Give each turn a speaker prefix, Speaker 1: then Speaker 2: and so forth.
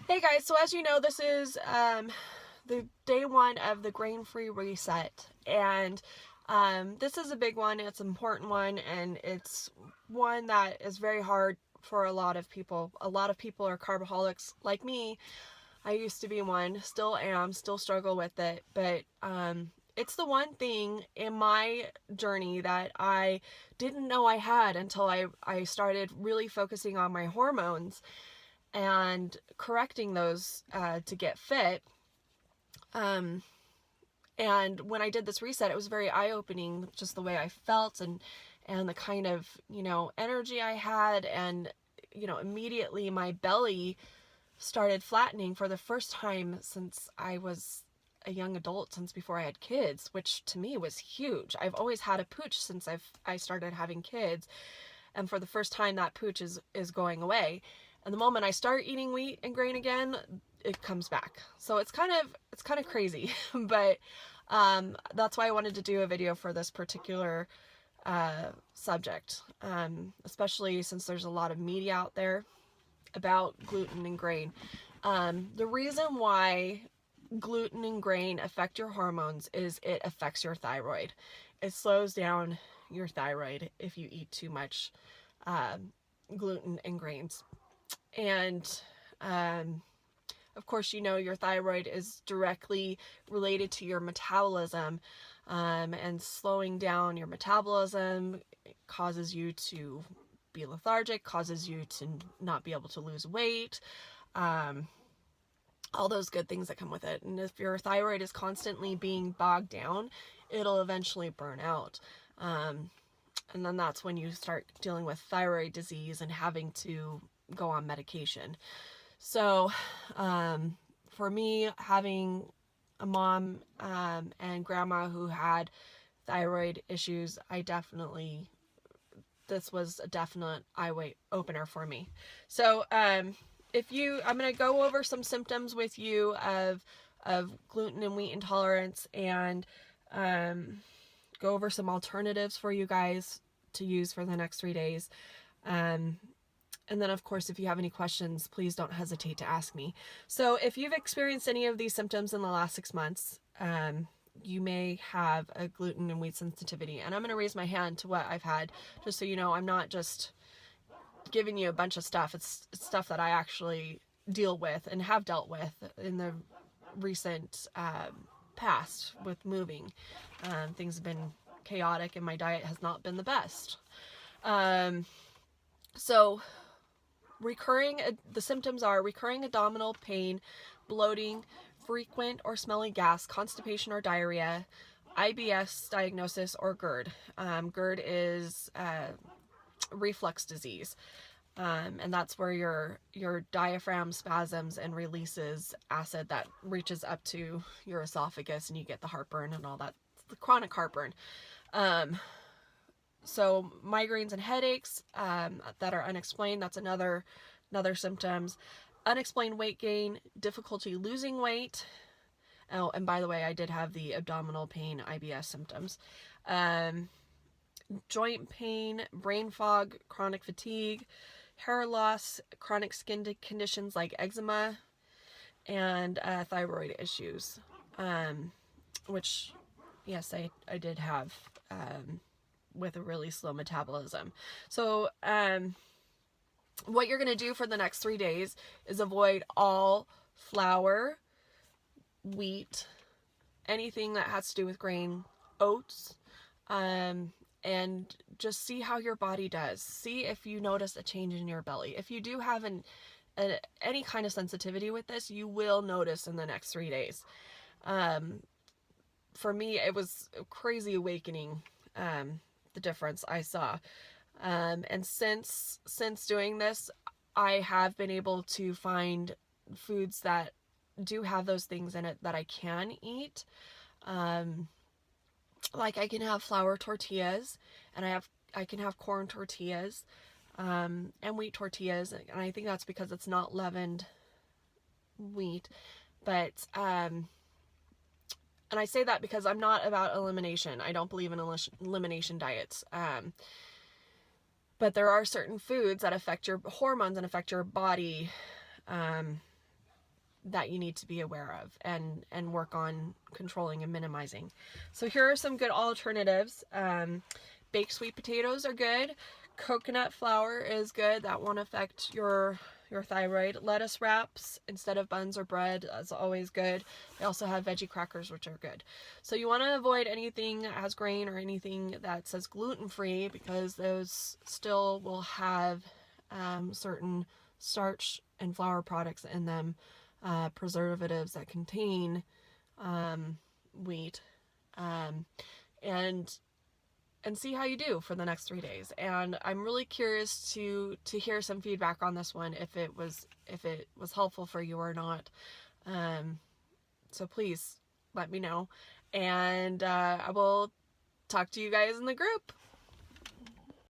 Speaker 1: Hey guys, so as you know, this is the day one of the grain-free reset, and this is a big one. It's an important one, and it's one that is very hard for a lot of people. A lot of people are carboholics like me. I used to be one, still am, still struggle with it, but it's the one thing in my journey that I didn't know I had until I started really focusing on my hormones and correcting those to get fit. Um, and when I did this reset, it was very eye-opening, just the way I felt and the kind of, energy I had. And, immediately my belly started flattening for the first time since I was a young adult, since before I had kids, which to me was huge. I've always had a pooch since I started having kids, and for the first time that pooch is going away. And the moment I start eating wheat and grain again, it comes back. So it's kind of crazy, but that's why I wanted to do a video for this particular subject, especially since there's a lot of media out there about gluten and grain. The reason why gluten and grain affect your hormones is it affects your thyroid. It slows down your thyroid if you eat too much gluten and grains. And of course, your thyroid is directly related to your metabolism, and slowing down your metabolism causes you to be lethargic, causes you to not be able to lose weight, all those good things that come with it. And if your thyroid is constantly being bogged down, it'll eventually burn out. And then that's when you start dealing with thyroid disease and having to go on medication. So, for me, having a mom and grandma who had thyroid issues, this was a definite eye opener for me. So, I'm going to go over some symptoms with you of gluten and wheat intolerance, and go over some alternatives for you guys to use for the next 3 days. And then, of course, if you have any questions, please don't hesitate to ask me. So if you've experienced any of these symptoms in the last 6 months, you may have a gluten and wheat sensitivity. And I'm going to raise my hand to what I've had, just so you know I'm not just giving you a bunch of stuff. It's stuff that I actually deal with and have dealt with in the recent past with moving. Things have been chaotic and my diet has not been the best. So the symptoms are recurring abdominal pain, bloating, frequent or smelly gas, constipation or diarrhea, IBS diagnosis, or GERD. GERD is reflux disease. And that's where your diaphragm spasms and releases acid that reaches up to your esophagus, and you get the heartburn and all that, the chronic heartburn. So migraines and headaches that are unexplained, that's another symptoms. Unexplained weight gain, difficulty losing weight. Oh, and by the way, I did have the abdominal pain, IBS symptoms. Joint pain, brain fog, chronic fatigue, hair loss, chronic skin conditions like eczema, and thyroid issues, which, yes, I did have with a really slow metabolism. So what you're going to do for the next 3 days is avoid all flour, wheat, anything that has to do with grain, oats, and just see how your body does. See if you notice a change in your belly. If you do have any kind of sensitivity with this, you will notice in the next 3 days. For me, it was a crazy awakening, the difference I saw. And since doing this, I have been able to find foods that do have those things in it that I can eat. Like I can have flour tortillas, and I can have corn tortillas, and wheat tortillas, and I think that's because it's not leavened wheat. But and I say that because I'm not about elimination. I don't believe in elimination diets. But there are certain foods that affect your hormones and affect your body that you need to be aware of and work on controlling and minimizing. So here are some good alternatives. Baked sweet potatoes are good. Coconut flour is good. That won't affect your thyroid. Lettuce wraps instead of buns or bread is always good. They also have veggie crackers, which are good. So you want to avoid anything that has grain or anything that says gluten-free, because those still will have certain starch and flour products in them, preservatives that contain wheat, and see how you do for the next 3 days. And I'm really curious to hear some feedback on this one, if it was helpful for you or not. So please let me know, and I will talk to you guys in the group.